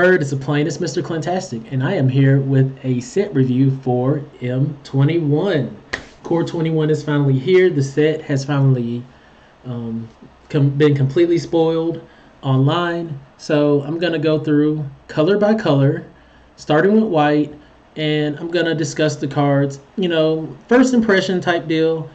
It's the plainest Mr.Clintastik, and I am here with a set review for M21. Core 21 is finally here. The set has finally been completely spoiled online. So I'm going to go through color by color, starting with white, and I'm going to discuss the cards. You know, first impression type deal.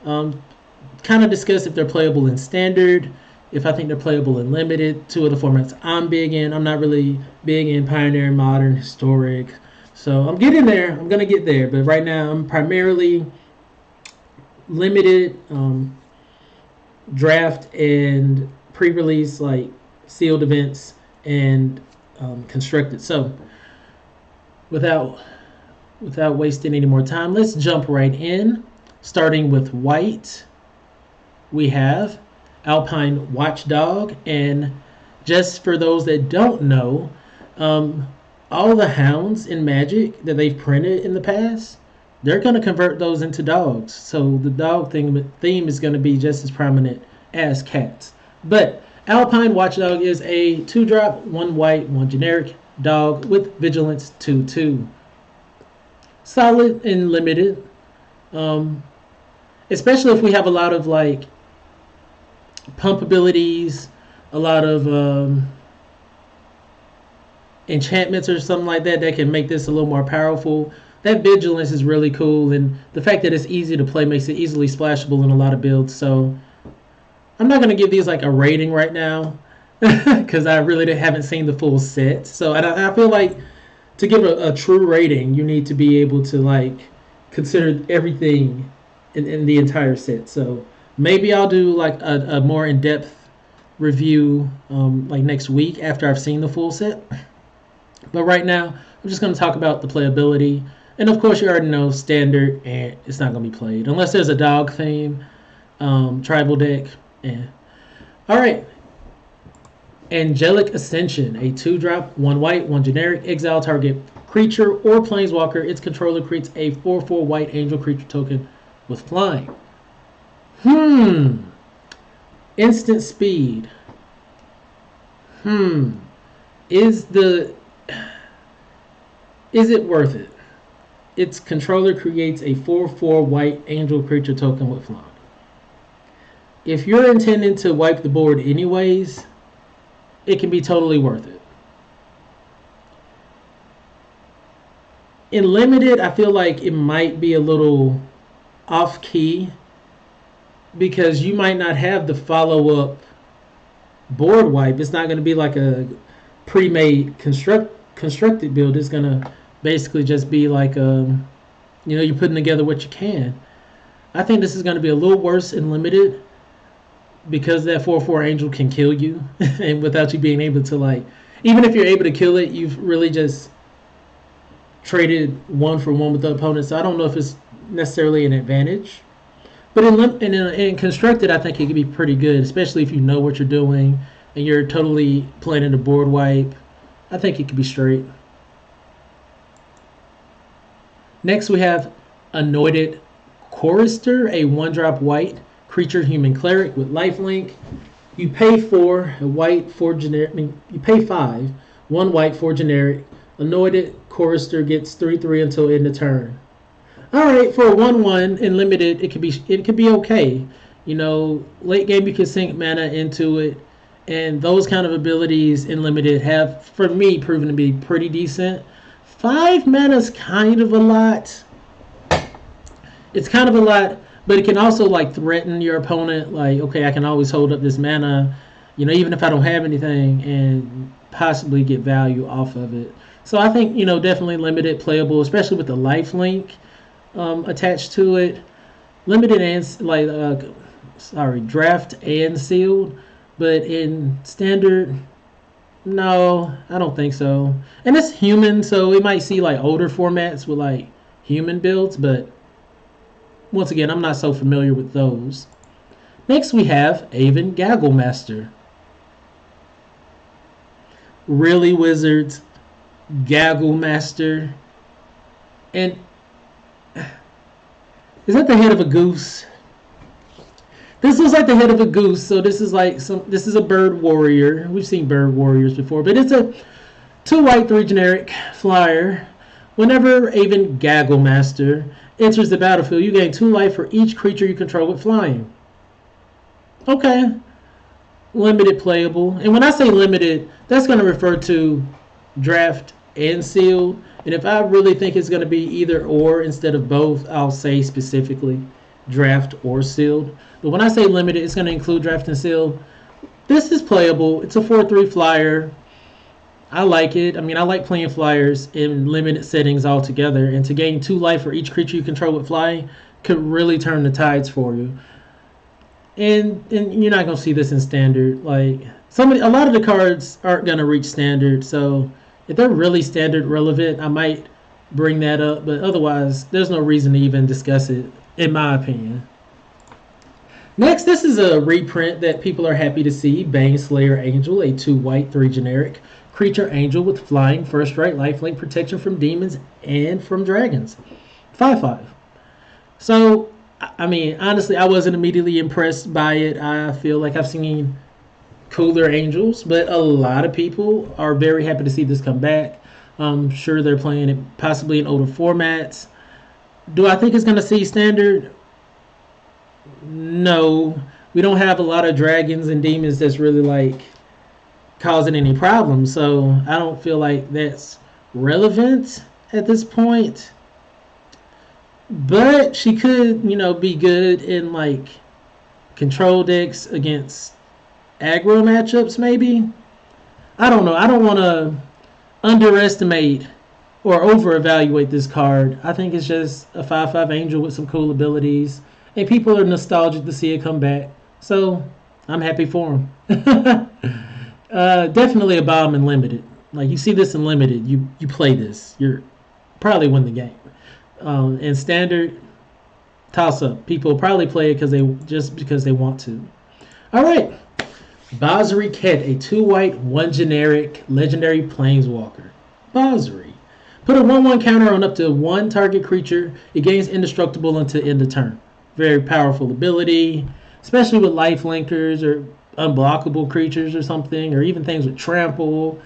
Kind of discuss if they're playable in standard, if I think they're playable in limited, two of the formats I'm big in. I'm not really big in Pioneer, Modern, Historic. So I'm getting there. I'm going to get there. But right now I'm primarily limited, draft and pre-release, like sealed events and constructed. So without wasting any more time, let's jump right in. Starting with white, we have Alpine Watchdog, and just for those that don't know, all the hounds in Magic that they've printed in the past, they're going to convert those into dogs. So the dog theme is going to be just as prominent as cats. But Alpine Watchdog is a 2-drop, 1 white, 1 generic dog with vigilance 2/2. Solid and limited, especially if we have a lot of like pump abilities, a lot of enchantments or something like that can make this a little more powerful. That vigilance is really cool, and the fact that it's easy to play makes it easily splashable in a lot of builds. So I'm not going to give these like a rating right now because I really haven't seen the full set. So I feel like to give a true rating, you need to be able to like consider everything in the entire set. So maybe I'll do like a more in-depth review like next week after I've seen the full set. But right now, I'm just going to talk about the playability. And of course, you already know standard, and it's not going to be played unless there's a dog theme, tribal deck. All right. Angelic Ascension, a 2-drop, 1 white, 1 generic, exile target creature or planeswalker. Its controller creates a 4/4 white angel creature token with flying. Instant speed. Is it worth it? Its controller creates a 4/4 white angel creature token with flying. If you're intending to wipe the board anyways, it can be totally worth it. In limited, I feel like it might be a little off key because you might not have the follow-up board wipe. It's not going to be like a pre-made constructed build. It's going to basically just be like you're putting together what you can. I think this is going to be a little worse in limited because that 4/4 angel can kill you and without you being able to, like, even if you're able to kill it, you've really just traded 1-for-1 with the opponent. So I don't know if it's necessarily an advantage. But in constructed, I think it could be pretty good, especially if you know what you're doing and you're totally planning a board wipe. I think it could be straight. Next, we have Anointed Chorister, a 1-drop white creature human cleric with lifelink. You pay 4 a white, 4 generic. You pay 5, 1 white, 4 generic. Anointed Chorister gets 3/3 until end of turn. All right, for a 1/1 in limited, it could be okay. You know, late game you can sink mana into it, and those kind of abilities in limited have, for me, proven to be pretty decent. 5 mana is kind of a lot. It's kind of a lot, but it can also like threaten your opponent. Like, okay, I can always hold up this mana, you know, even if I don't have anything, and possibly get value off of it. So I think, you know, definitely limited playable, especially with the lifelink attached to it. Limited and draft and sealed, but in standard, no, I don't think so. And it's human, so we might see like older formats with like human builds, but once again, I'm not so familiar with those. Next, we have Avon Gloommaster. Really, Wizards, Gloommaster, and is that the head of a goose? This looks like the head of a goose, so this is like this is a bird warrior. We've seen bird warriors before, but it's 2 white, 3 generic flyer. Whenever even Gagglemaster enters the battlefield, you gain 2 life for each creature you control with flying. Okay. Limited playable. And when I say limited, that's going to refer to draft and sealed. And if I really think it's going to be either or instead of both, I'll say specifically draft or sealed. But when I say limited, it's going to include draft and sealed. This is playable. It's a 4/3 flyer. I like it. I mean, I like playing flyers in limited settings altogether. And to gain 2 life for each creature you control with flying could really turn the tides for you. And you're not going to see this in standard. Like, a lot of the cards aren't going to reach standard. So if they're really standard relevant, I might bring that up. But otherwise, there's no reason to even discuss it, in my opinion. Next, this is a reprint that people are happy to see. Baneslayer Angel, a 2 white, 3 generic creature angel with flying, first strike, lifelink, protection from demons and from dragons. 5/5. So, I mean, honestly, I wasn't immediately impressed by it. I feel like I've seen cooler angels, but a lot of people are very happy to see this come back. I'm sure they're playing it possibly in older formats. Do I think it's going to see standard? No. We don't have a lot of dragons and demons that's really like causing any problems, so I don't feel like that's relevant at this point. But she could, be good in like control decks against aggro matchups, maybe. I don't know. I don't want to underestimate or over-evaluate this card. I think it's just a 5/5 angel with some cool abilities, and people are nostalgic to see it come back. So I'm happy for him. Definitely a bomb in limited. Like, you see this in limited, you play this, you're probably win the game. In standard, toss up. People probably play it because they want to. All right, Basri Lt, a 2 white, 1 generic legendary planeswalker. Basri. Put a 1/1 counter on up to 1 target creature. It gains indestructible until end of turn. Very powerful ability, especially with life linkers or unblockable creatures or something, or even things with trample.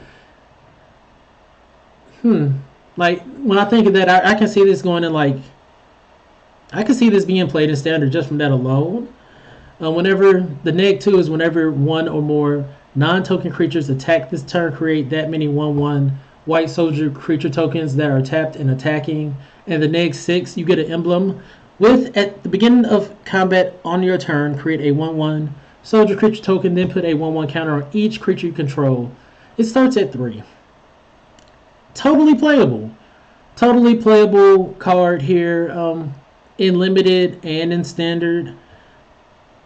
Like, when I think of that, I can see this going in, like, I can see this being played in standard just from that alone. Whenever the -2 is whenever 1 or more non-token creatures attack this turn, create that many 1/1 white soldier creature tokens that are tapped and attacking. And the -6, you get an emblem with, at the beginning of combat on your turn, create a 1/1 soldier creature token, then put a 1/1 counter on each creature you control. It starts at 3. Totally playable. Totally playable card here, in limited and in standard.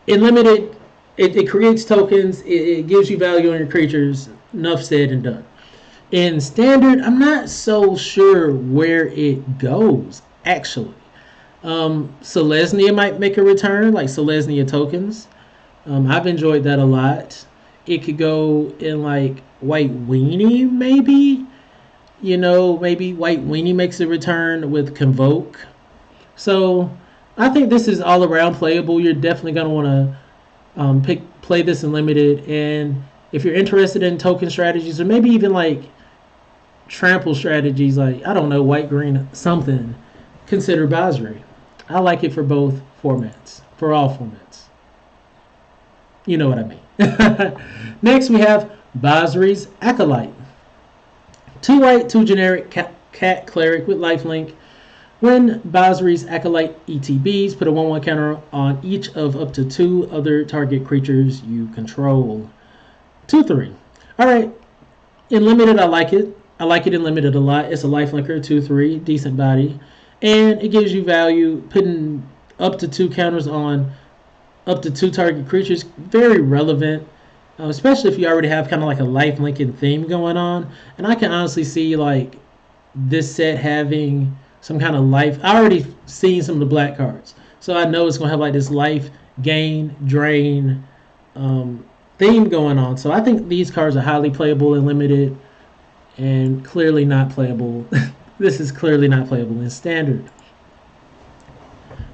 In limited, it creates tokens, it gives you value on your creatures. Enough said and done. In standard, I'm not so sure where it goes, actually. Selesnya might make a return, like Selesnya tokens. I've enjoyed that a lot. It could go in like White Weenie, maybe. Maybe White Weenie makes a return with Convoke. So I think this is all around playable. You're definitely going to want to play this in limited. And if you're interested in token strategies, or maybe even like trample strategies, like, I don't know, white, green, something, consider Basri. I like it for both formats, for all formats. You know what I mean. Next, we have Basri's Acolyte. 2 white, 2 generic cat cleric with lifelink. When Basri's Acolyte ETBs, put a 1/1 counter on each of up to 2 other target creatures you control. 2/3. Alright, in limited, I like it. I like it in limited a lot. It's a lifelinker, 2/3, decent body. And it gives you value, putting up to 2 counters on up to 2 target creatures. Very relevant, especially if you already have kind of like a lifelinking theme going on. And I can honestly see like this set having some kind of life. I already seen some of the black cards, so I know it's going to have like this life gain, drain theme going on. So I think these cards are highly playable and limited, and clearly not playable. This is clearly not playable in standard.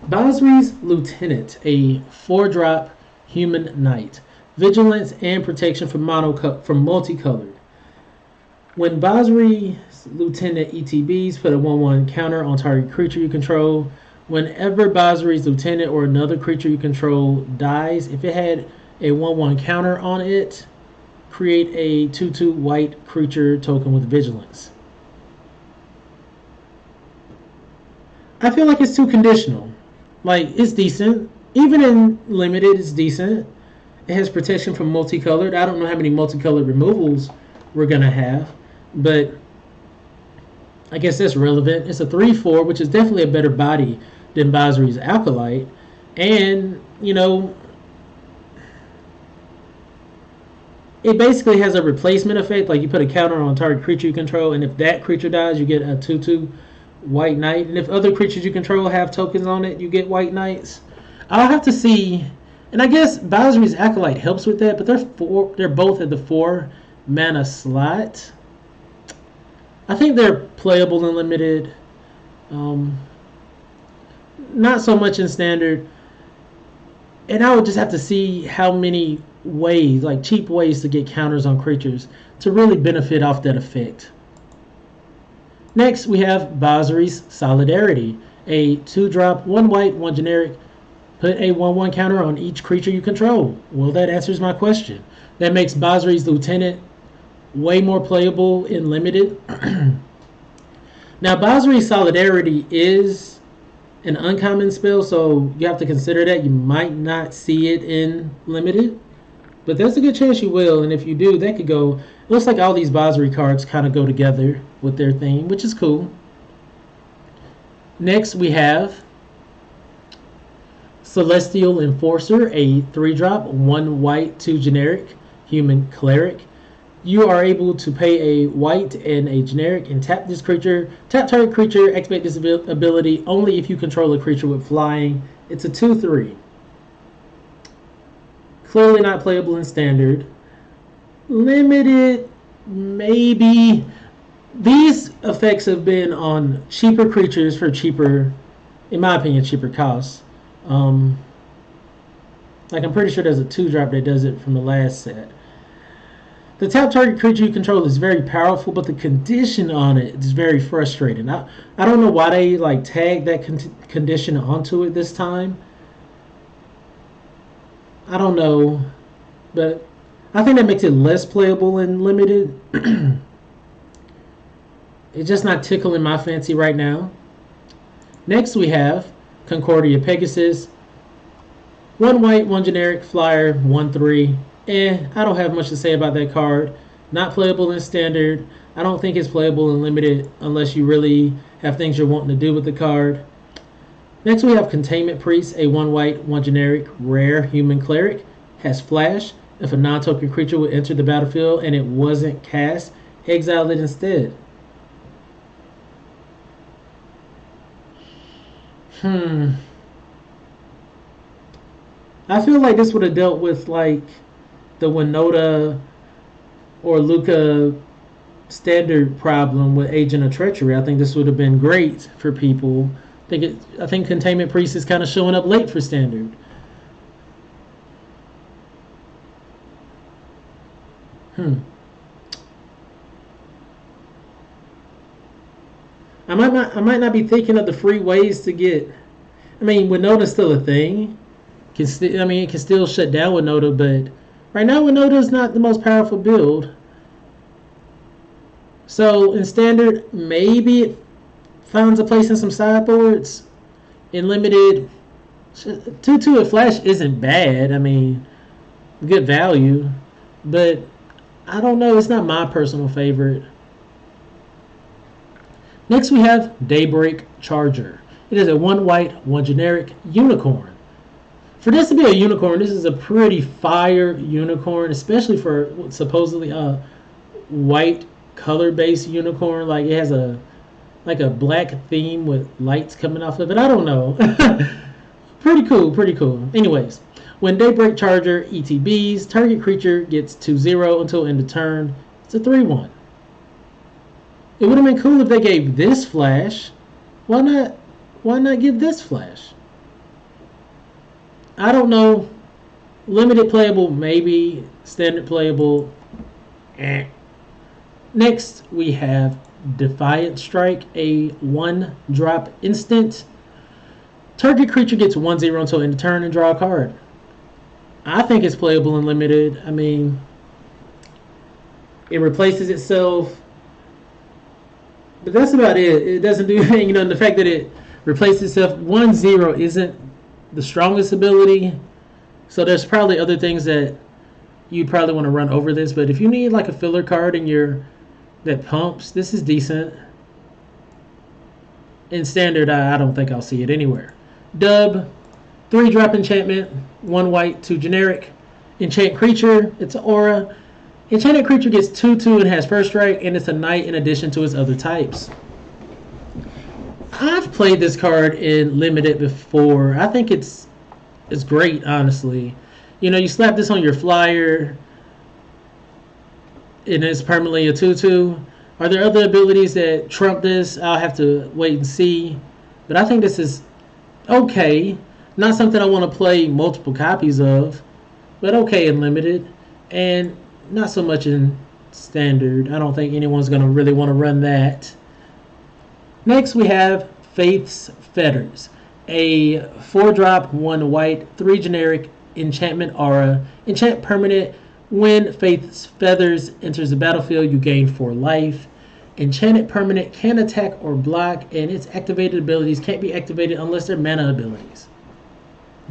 Basri's Lieutenant, a 4-drop human knight. Vigilance and protection from multicolored. When Basri Lieutenant ETBs put a 1/1 counter on target creature you control. Whenever Basri's Lieutenant or another creature you control dies, if it had a 1/1 counter on it, create a 2/2 white creature token with vigilance. I feel like it's too conditional. Like, it's decent. Even in limited, it's decent. It has protection from multicolored. I don't know how many multicolored removals we're going to have, but I guess that's relevant. It's a 3/4, which is definitely a better body than Basri's Acolyte. And, you know, it basically has a replacement effect. Like, you put a counter on target creature you control, and if that creature dies, you get a 2/2 white knight. And if other creatures you control have tokens on it, you get white knights. I'll have to see. And I guess Basri's Acolyte helps with that, but they're both at the 4 mana slot. I think they're playable in limited. Not so much in standard. And I would just have to see how many ways, like cheap ways to get counters on creatures to really benefit off that effect. Next, we have Basri's Solidarity. A 2-drop, 1 white, 1 generic. Put a 1/1 counter on each creature you control. Well, that answers my question. That makes Basri's Lieutenant way more playable in limited. Now, Basri's Solidarity is an uncommon spell, so you have to consider that. You might not see it in limited, but there's a good chance you will, and if you do, that could go. It looks like all these Basri cards kind of go together with their theme, which is cool. Next, we have Celestial Enforcer, a 3-drop, 1 white, 2 generic, human cleric. You are able to pay a white and a generic and tap this creature. Tap target creature, activate this ability only if you control a creature with flying. It's a 2/3. Clearly not playable in standard. Limited, maybe. These effects have been on cheaper creatures for cheaper, in my opinion, cheaper costs. Like, I'm pretty sure there's a 2-drop that does it from the last set. The tap target creature you control is very powerful, but the condition on it is very frustrating. I don't know why they like tagged that condition onto it this time. I don't know, but I think that makes it less playable and limited. It's just not tickling my fancy right now. Next, we have Concordia Pegasus. 1 white, 1 generic, flyer, 1/3. I don't have much to say about that card. Not playable in standard. I don't think it's playable in limited unless you really have things you're wanting to do with the card. Next, we have Containment Priest, a 1 white, 1 generic, rare human cleric. Has flash. If a non-token creature would enter the battlefield and it wasn't cast, exile it instead. I feel like this would have dealt with like the Winota or Luca standard problem with Agent of Treachery. I think this would have been great for people. I think Containment Priest is kind of showing up late for standard. I might not be thinking of the free ways to get. I mean, Winota's still a thing. It can still shut down Winota, but right now Winota is not the most powerful build. So in standard, maybe it finds a place in some sideboards. In limited, 2/2 at flash isn't bad. I mean, good value, but I don't know. It's not my personal favorite. Next, we have Daybreak Charger. It is a 1 white, 1 generic unicorn. For this to be a unicorn, this is a pretty fire unicorn, especially for supposedly a white color-based unicorn. Like, it has a black theme with lights coming off of it. I don't know. Pretty cool. Anyways, when Daybreak Charger ETBs, target creature gets 2/0 until end of turn. It's a 3/1. It would have been cool if they gave this flash. Why not give this flash? I don't know. Limited playable, maybe. Standard playable, Next, we have Defiant Strike, a 1-drop instant. Target creature gets 1/0 until end of turn and draw a card. I think it's playable in limited. I mean, it replaces itself, but that's about it. It doesn't do anything. You know, the fact that it replaces itself 1/0 isn't the strongest ability. So there's probably other things that you probably want to run over this. But if you need like a filler card in your that pumps, this is decent. In standard, I don't think I'll see it anywhere. Dub, 3-drop enchantment, 1 white, 2 generic. Enchant creature, it's an aura. Enchanted creature gets 2/2 and has first strike, and it's a knight in addition to its other types. I've played this card in limited before. I think it's great, honestly. You know, you slap this on your flyer, and it's permanently a 2/2. Are there other abilities that trump this? I'll have to wait and see. But I think this is okay. Not something I want to play multiple copies of, but okay in limited. And not so much in standard. I don't think anyone's going to really want to run that. Next, we have Faith's Feathers, a 4-drop, 1 white, 3 generic enchantment aura. Enchant permanent. When Faith's Feathers enters the battlefield, you gain 4 life. Enchanted permanent can attack or block, and its activated abilities can't be activated unless they're mana abilities.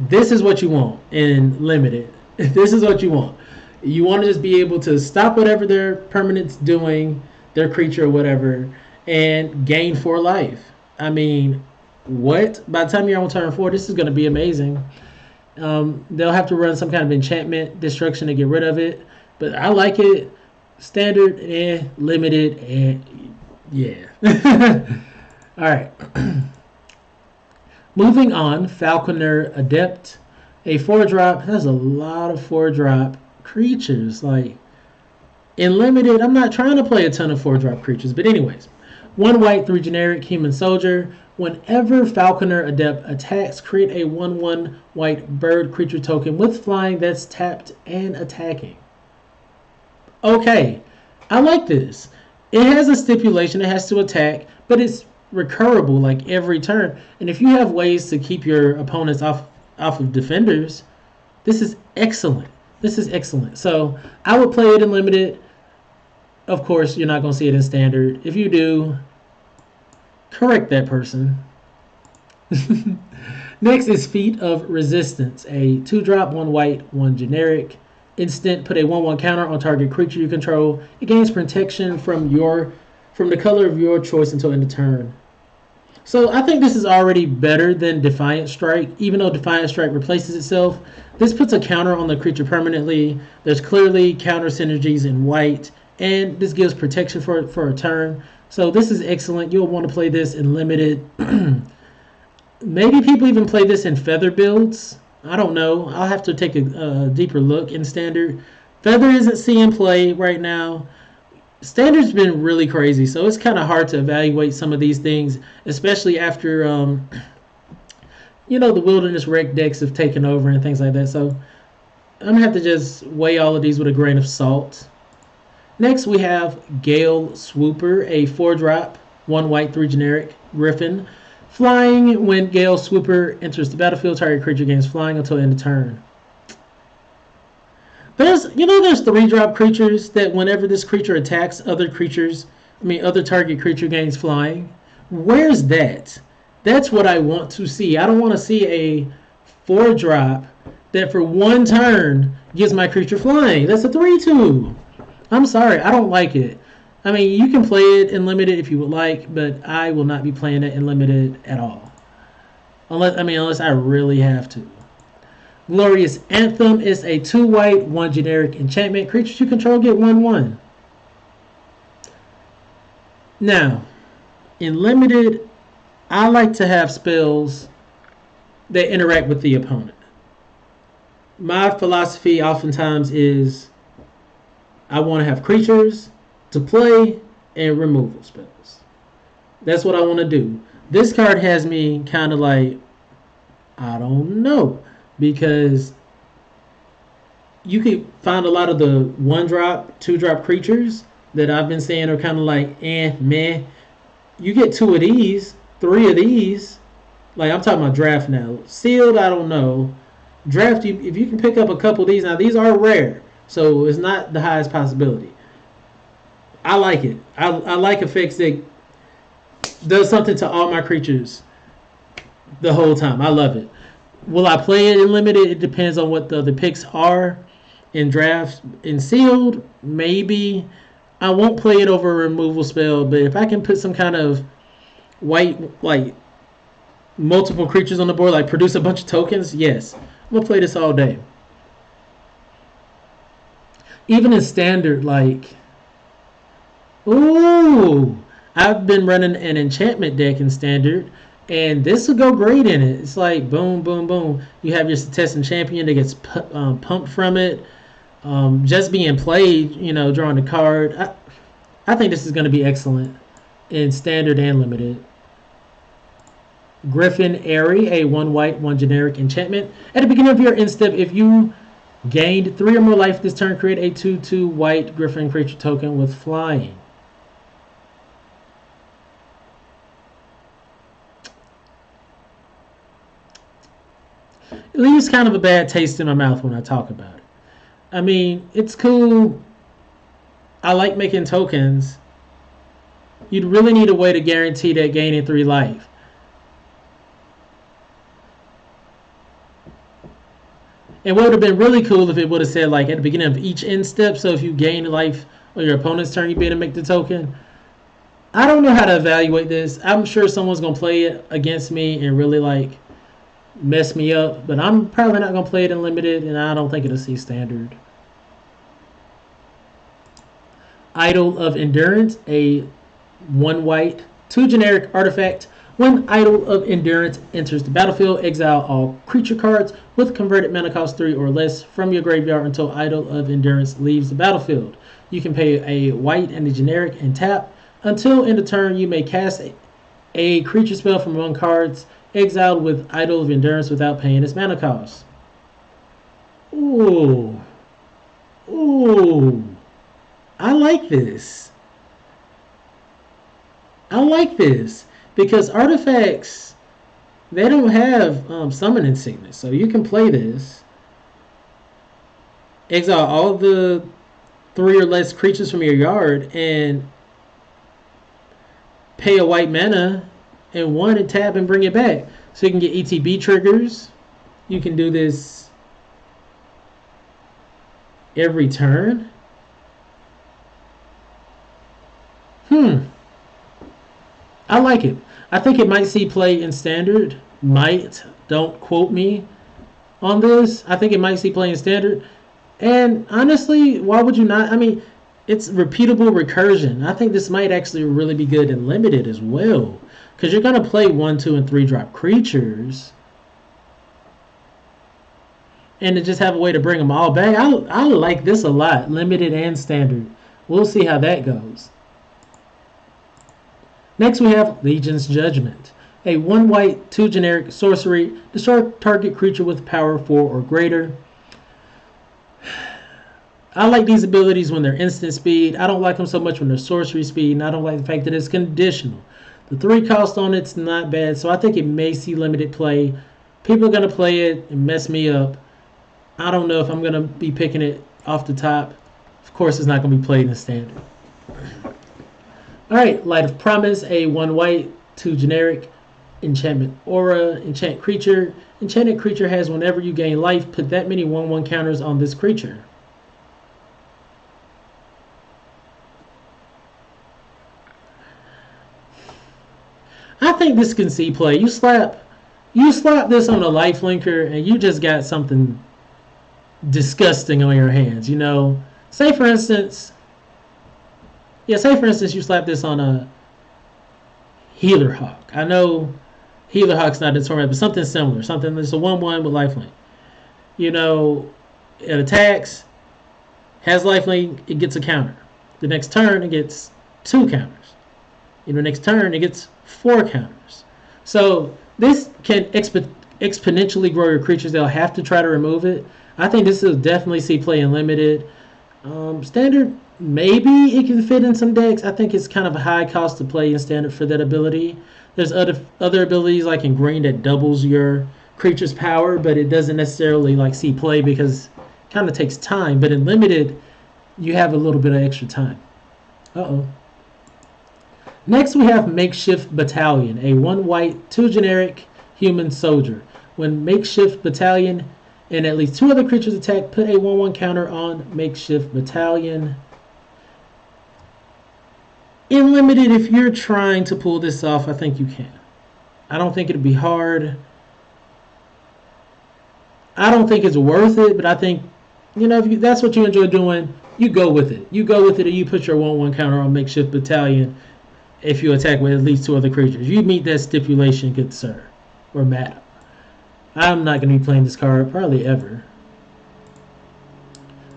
This is what you want in limited. This is what you want. You want to just be able to stop whatever their permanent's doing, their creature or whatever, and gain 4 life. I mean, what? By the time you're on turn 4, this is going to be amazing. They'll have to run some kind of enchantment destruction to get rid of it, but I like it. Standard, limited, yeah. All right. Moving on, Falconer Adept, a 4-drop. That's a lot of 4-drop creatures. Like, in limited, I'm not trying to play a ton of 4-drop creatures, but anyways. 1 white, 3 generic, human soldier. Whenever Falconer Adept attacks, create a 1/1 white bird creature token with flying that's tapped and attacking. Okay, I like this. It has a stipulation, it has to attack, but it's recurable like every turn. And if you have ways to keep your opponents off of defenders, this is excellent. This is excellent. So I would play it in limited. Of course, you're not going to see it in standard. If you do, correct that person. Next is Feat of Resistance, a 2-drop, 1 white, 1 generic. Instant, put a 1/1 counter on target creature you control. It gains protection from the color of your choice until end of turn. So I think this is already better than Defiant Strike. Even though Defiant Strike replaces itself, this puts a counter on the creature permanently. There's clearly counter synergies in white, and this gives protection for a turn. So this is excellent. You'll want to play this in limited. Maybe people even play this in feather builds. I don't know. I'll have to take a deeper look in standard. Feather isn't seeing play right now. Standard's been really crazy, so it's kind of hard to evaluate some of these things, especially after you know, the Wilderness Wreck decks have taken over and things like that. So I'm gonna have to just weigh all of these with a grain of salt. Next, we have Gale Sweeper, a 4-drop, 1 white, 3 generic, Griffon. Flying, when Gale Sweeper enters the battlefield, target creature gains flying until end of turn. There's 3-drop creatures that whenever this creature attacks other target creature gains flying. Where's that? That's what I want to see. I don't want to see a 4-drop that for 1 turn gives my creature flying. That's a 3/2. I'm sorry, I don't like it. I mean, you can play it in limited if you would like, but I will not be playing it in limited at all. Unless I really have to. Laureus Anthem is a 2 white, 1 generic enchantment. Creatures you control get 1/1. Now, in limited, I like to have spells that interact with the opponent. My philosophy oftentimes is I want to have creatures to play and removal spells. That's what I want to do. This card has me kind of like, I don't know, because you could find a lot of the 1-drop, 2-drop creatures that I've been saying are kind of like, meh. You get 2 of these, 3 of these. Like, I'm talking about draft now. Sealed, I don't know. Draft, if you can pick up a couple of these. Now, these are rare, so it's not the highest possibility. I like it. I like effects that does something to all my creatures the whole time. I love it. Will I play it in limited? It depends on what the picks are in draft. In sealed, maybe. I won't play it over a removal spell, but if I can put some kind of white, like multiple creatures on the board, like produce a bunch of tokens, yes. I'm going to play this all day. Even in standard, like, ooh, I've been running an enchantment deck in standard, and this will go great in it. It's like boom, boom, boom. You have your Setessan champion that gets pumped from it. Just being played, drawing a card. I think this is going to be excellent in standard and limited. Griffon Airy, a 1 white, 1 generic enchantment. At the beginning of your end step, if you gained 3 or more life this turn, create a 2/2 white Griffon creature token with flying. It leaves kind of a bad taste in my mouth when I talk about it. I mean, it's cool. I like making tokens. You'd really need a way to guarantee that gaining 3 life. And what would have been really cool if it would have said, like, at the beginning of each end step, so if you gain life on your opponent's turn, you'd be able to make the token. I don't know how to evaluate this. I'm sure someone's going to play it against me and really, like, mess me up. But I'm probably not going to play it in limited, and I don't think it'll see standard. Idol of Endurance, a 1 white, 2 generic artifact. When Idol of Endurance enters the battlefield, exile all creature cards with converted mana cost 3 or less from your graveyard until Idol of Endurance leaves the battlefield. You can pay a white and a generic and tap. Until end of turn, you may cast a creature spell from among cards exiled with Idol of Endurance without paying its mana cost. Ooh. Ooh. I like this. I like this. Because artifacts, they don't have summoning sickness. So you can play this. Exile all the 3 or less creatures from your yard and pay a white mana and 1 and tap and bring it back. So you can get ETB triggers. You can do this every turn. I like it. I think it might see play in standard. Might. Don't quote me on this. I think it might see play in standard. And honestly, why would you not? I mean, it's repeatable recursion. I think this might actually really be good in limited as well. Because you're going to play 1, 2, and 3 drop creatures. And to just have a way to bring them all back. I like this a lot. Limited and standard. We'll see how that goes. Next we have Legion's Judgement. A 1 white, 2 generic sorcery. Destroy target creature with power 4 or greater. I like these abilities when they're instant speed. I don't like them so much when they're sorcery speed. And I don't like the fact that it's conditional. The 3 cost on it's not bad. So I think it may see limited play. People are going to play it and mess me up. I don't know if I'm going to be picking it off the top. Of course, it's not going to be played in standard. Alright, Light of Promise, a 1 white, 2 generic, enchantment aura, enchant creature. Enchanted creature has whenever you gain life, put that many 1/1 counters on this creature. I think this can see play. You slap this on a lifelinker and you just got something disgusting on your hands, Say for instance, you slap this on a Healer Hawk. I know Healer Hawk's not in torment, but something similar. Something that's a 1/1 with lifelink. It attacks, has lifelink, it gets a counter. The next turn, it gets 2 counters. Next turn, it gets 4 counters. So this can exponentially grow your creatures. They'll have to try to remove it. I think this will definitely see play in limited. Standard, maybe it can fit in some decks. I think it's kind of a high cost to play in standard for that ability. There's other abilities like in green that doubles your creature's power, but it doesn't necessarily like see play because it kind of takes time. But in limited, you have a little bit of extra time. Next we have Makeshift Battalion, a 1 white, 2 generic human soldier. When Makeshift Battalion and at least 2 other creatures attack, put a 1/1 counter on Makeshift Battalion. In limited, if you're trying to pull this off, I think you can. I don't think it'd be hard. I don't think it's worth it, but I think, if that's what you enjoy doing, you go with it. You go with it and you put your 1/1 counter on Makeshift Battalion if you attack with at least 2 other creatures. You meet that stipulation, good sir, or madam. I'm not going to be playing this card probably ever.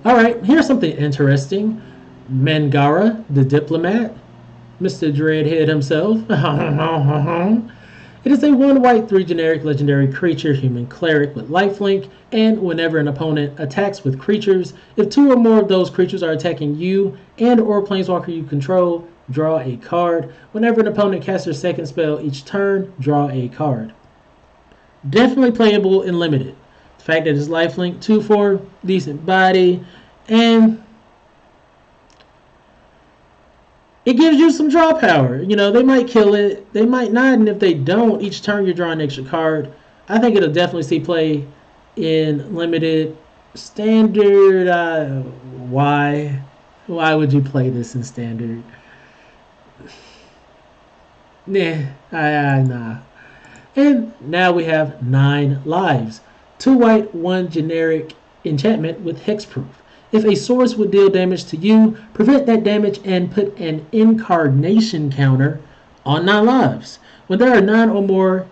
Alright, here's something interesting. Mangara, the Diplomat. Mr. Dreadhead himself. It is a 1 white, 3 generic legendary creature, human cleric with lifelink, and whenever an opponent attacks with creatures, if 2 or more of those creatures are attacking you and or planeswalker you control, draw a card. Whenever an opponent casts their second spell each turn, draw a card. Definitely playable in limited. The fact that it's lifelink, 2/4, decent body, and it gives you some draw power. They might kill it, they might not, and if they don't, each turn you're drawing an extra card. I think it'll definitely see play in limited. Standard, why would you play this in standard? Nah. And now we have 9 lives. 2 white, 1 generic enchantment with hexproof. If a source would deal damage to you, prevent that damage and put an incarnation counter on 9 lives. When there are 9 or more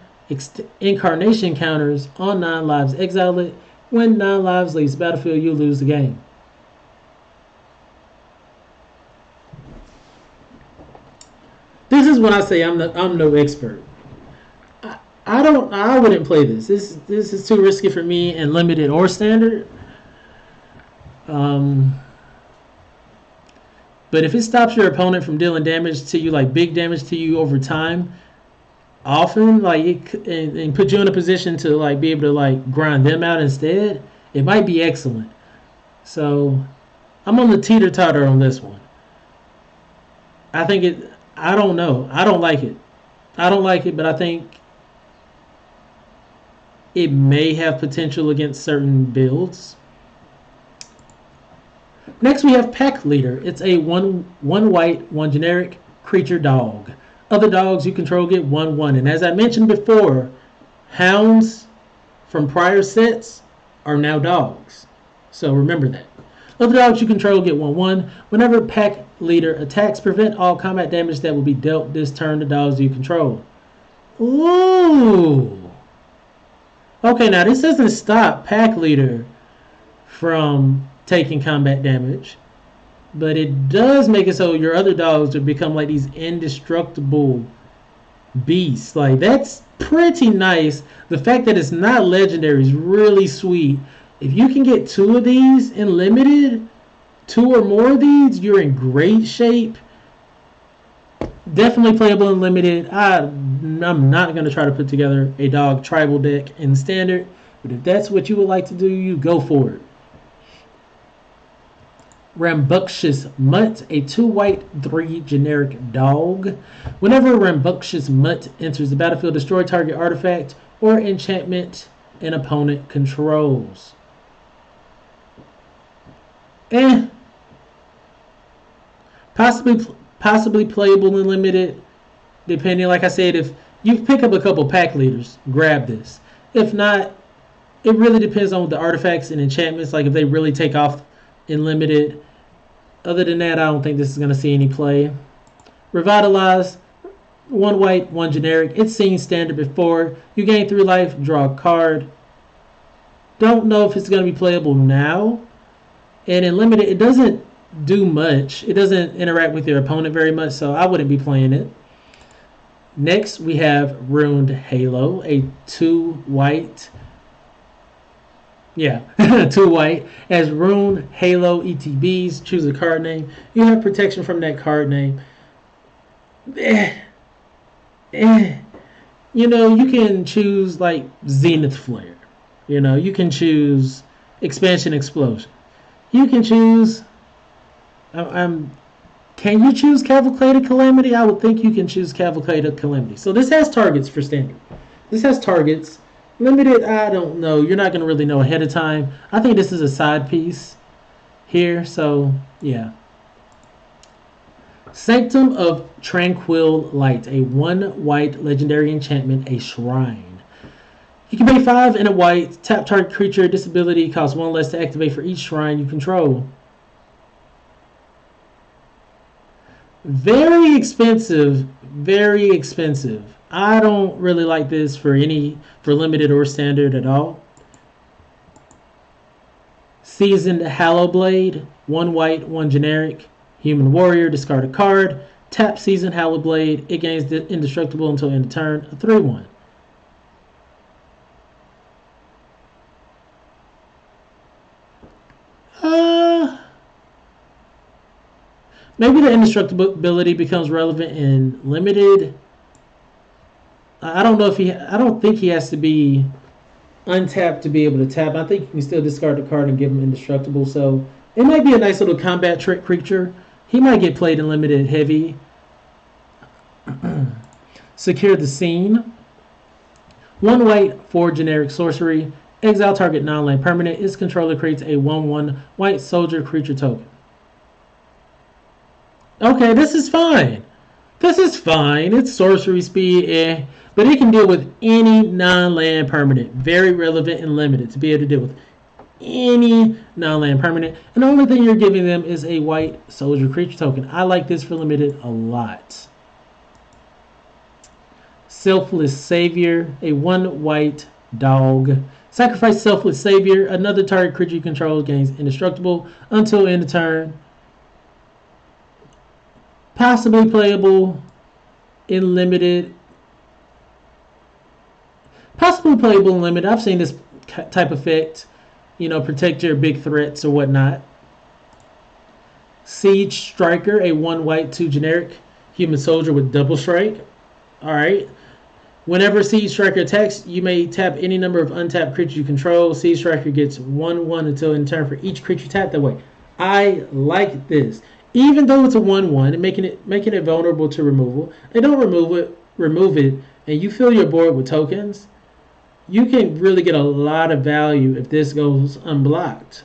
incarnation counters on 9 lives, exile it. When 9 lives leaves the battlefield, you lose the game. This is when I say I'm no expert. I wouldn't play this. This is too risky for me in limited or standard. But if it stops your opponent from dealing damage to you, like big damage to you over time, often, and put you in a position to be able to grind them out instead, it might be excellent. So I'm on the teeter-totter on this one. I don't know. I don't like it, but I think it may have potential against certain builds. Next we have Peck Leader. It's a 1 white, 1 generic creature dog. Other dogs you control get 1/1. And as I mentioned before, hounds from prior sets are now dogs. So remember that. Other dogs you control get 1/1. Whenever Peck Leader attacks, prevent all combat damage that will be dealt this turn to dogs you control. Ooh. Okay, now this doesn't stop Peck Leader from taking combat damage, but it does make it so your other dogs would become like these indestructible beasts. That's pretty nice. The fact that it's not legendary is really sweet. If you can get 2 of these in limited, 2 or more of these, you're in great shape. Definitely playable in limited. I'm not going to try to put together a dog tribal deck in standard, but if that's what you would like to do, you go for it. Rambunctious Mutt, a 2 white, 3 generic dog. Whenever Rambunctious Mutt enters the battlefield, destroy target artifact or enchantment an opponent controls. Possibly playable in limited, depending. Like I said, if you pick up a couple pack leaders, grab this. If not, it really depends on the artifacts and enchantments, if they really take off in limited. Other than that, I don't think this is going to see any play. Revitalize, 1 white, 1 generic. It's seen standard before. You gain 3 life, draw a card. Don't know if it's going to be playable now. And in limited, it doesn't do much. It doesn't interact with your opponent very much, so I wouldn't be playing it. Next, we have Ruined Halo, a 2 white, Yeah, 2 white. As Rune, Halo, ETBs, choose a card name. You have protection from that card name. You know, you can choose like Zenith Flare. You know, you can choose Expansion Explosion. You can choose. Can you choose Cavalcade Calamity? I would think you can choose Cavalcade Calamity. So this has targets for standard. This has targets. Limited, I don't know. You're not going to really know ahead of time. I think this is a side piece here. So, yeah. Sanctum of Tranquil Light. A 1 white legendary enchantment. A shrine. You can pay 5 and a white. Tap target creature. This ability costs 1 less to activate for each shrine you control. Very expensive. Very expensive. I don't really like this for limited or standard at all. Seasoned Hallowblade, 1 white, 1 generic. Human Warrior, discard a card. Tap Seasoned Hallowblade. It gains indestructible until end of turn. A 3/1. Maybe the indestructibility becomes relevant in limited. I don't know if I don't think he has to be untapped to be able to tap. I think you can still discard the card and give him indestructible. So it might be a nice little combat trick creature. He might get played in limited heavy. Secure the Scene. 1 white, 4 generic sorcery. Exile target non-land permanent. Its controller creates a 1/1 white soldier creature token. Okay, this is fine. This is fine. It's sorcery speed, but it can deal with any non-land permanent. Very relevant and limited to be able to deal with any non-land permanent. And the only thing you're giving them is a white soldier creature token. I like this for limited a lot. Selfless Savior, a 1 white dog. Sacrifice Selfless Savior. Another target creature you control gains indestructible until end of turn. Possibly playable in limited. Possibly playable in limited. I've seen this type of effect. You know, protect your big threats or whatnot. Siege Striker, a 1 white, 2 generic human soldier with double strike. Alright. Whenever Siege Striker attacks, you may tap any number of untapped creatures you control. Siege Striker gets 1/1 until end turn for each creature tapped that way. I like this. Even though it's a 1/1 and making it vulnerable to removal, they don't remove it, and you fill your board with tokens, you can really get a lot of value if this goes unblocked.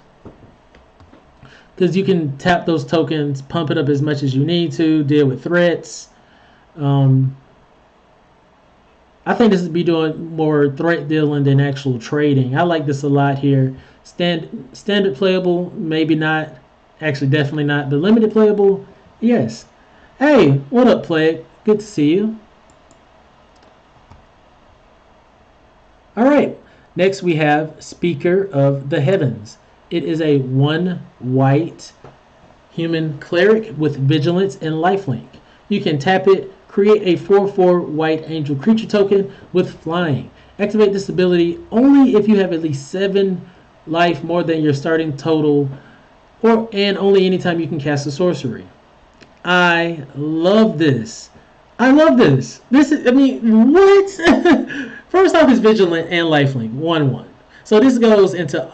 Because you can tap those tokens, pump it up as much as you need to, deal with threats. I think this would be doing more threat dealing than actual trading. I like this a lot here. Standard playable, maybe not. Actually, definitely not. But limited playable, yes. Hey, what up, Plague? Good to see you. Alright, next we have Speaker of the Heavens. It is a 1 white human cleric with vigilance and lifelink. You can tap it, create a 4/4 white angel creature token with flying. Activate this ability only if you have at least 7 life more than your starting total, and only anytime you can cast a sorcery. I love this. I love this. This is, I mean, what? First off, it's vigilant and lifelink, 1/1. So this goes into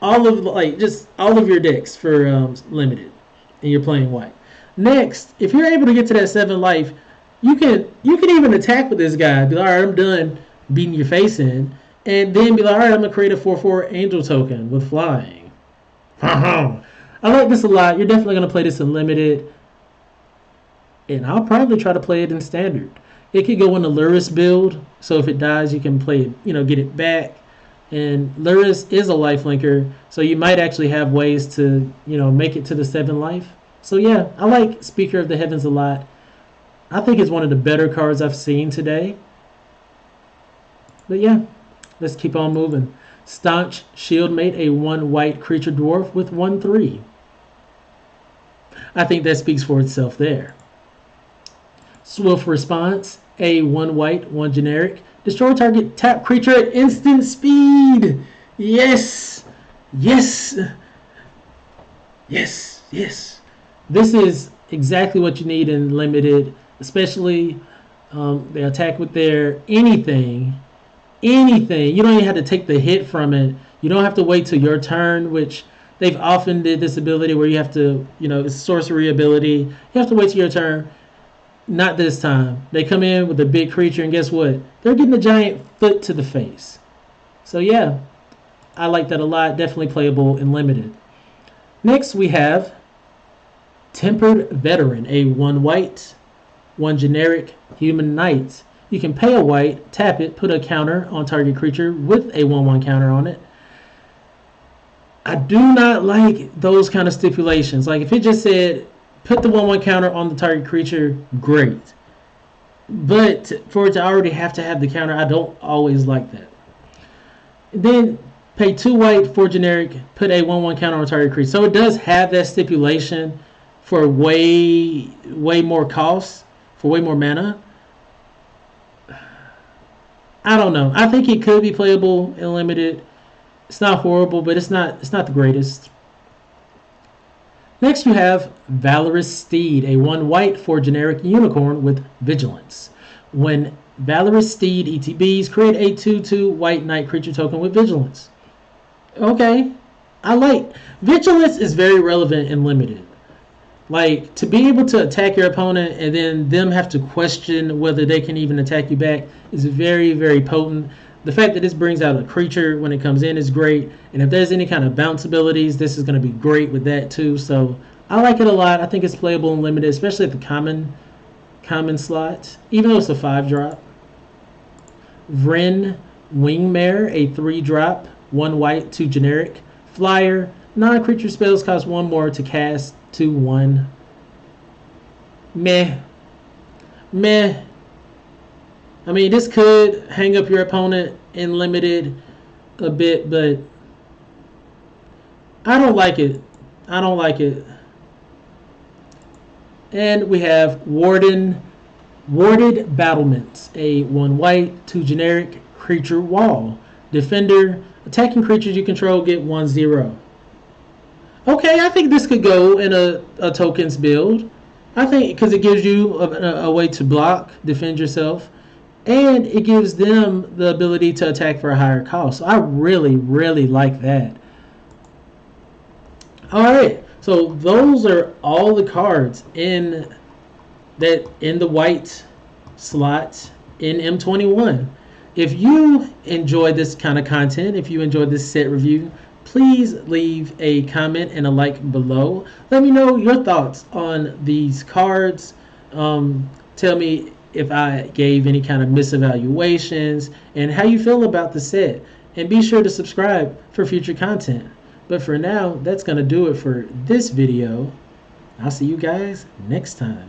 all of just all of your decks for limited, and you're playing white. Next, if you're able to get to that 7 life, you can even attack with this guy. Be like, all right, I'm done beating your face in, and then be like, all right, I'm gonna create a 4/4 angel token with flying. I like this a lot. You're definitely gonna play this in limited, and I'll probably try to play it in standard. It could go in the Laureus build, so if it dies, you can play it, get it back. And Laureus is a lifelinker, so you might actually have ways to, make it to the 7 life. So yeah, I like Speaker of the Heavens a lot. I think it's one of the better cards I've seen today. But yeah, let's keep on moving. Staunch Shieldmate, a 1 white creature dwarf with 1/3. I think that speaks for itself there. Swift Response, a 1 white, 1 generic. Destroy target tap creature at instant speed. Yes! Yes! Yes, yes. This is exactly what you need in limited, especially they attack with their anything. Anything. You don't even have to take the hit from it. You don't have to wait till your turn, which they've often did this ability where you have to, it's a sorcery ability. You have to wait till your turn. Not this time. They come in with a big creature, and guess what? They're getting a giant foot to the face. So yeah, I like that a lot. Definitely playable in limited. Next we have Tempered Veteran, a 1 white, 1 generic human knight. You can pay a white, tap it, put a counter on target creature with a 1/1 counter on it. I do not like those kind of stipulations. Like if it just said put the 1/1 counter on the target creature, great. But for it to already have to have the counter, I don't always like that. Then pay 2 white, 4 generic, put a 1/1 counter on target creature. So it does have that stipulation for way more cost, for way more mana. I don't know. I think it could be playable in limited. It's not horrible, but it's not the greatest. Next you have Valorous Steed, a 1 white, 4 generic unicorn with vigilance. When Valorous Steed ETBs, create a 2/2 white knight creature token with vigilance. Okay. I like vigilance is very relevant in limited. Like, to be able to attack your opponent and then them have to question whether they can even attack you back is very, very potent. The fact that this brings out a creature when it comes in is great. And if there's any kind of bounce abilities, this is going to be great with that too. So I like it a lot. I think it's playable in limited, especially at the common slot, even though it's a 5-drop. Wren Wingmare, a 3-drop, 1 white, 2 generic. Flyer, non-creature spells cost 1 more to cast. 2/1. Meh. I mean, this could hang up your opponent in limited a bit, but I don't like it. And we have Warded Battlements, a 1 white, 2 generic creature wall. Defender, attacking creatures you control get 1/0. Okay, I think this could go in a tokens build. I think because it gives you a way to block, defend yourself, and it gives them the ability to attack for a higher cost. So I really, really like that. All right, so those are all the cards in the white slot in M21. If you enjoy this kind of content, if you enjoyed this set review, please leave a comment and a like below. Let me know your thoughts on these cards. Tell me if I gave any kind of misevaluations and how you feel about the set. And be sure to subscribe for future content. But for now, that's going to do it for this video. I'll see you guys next time.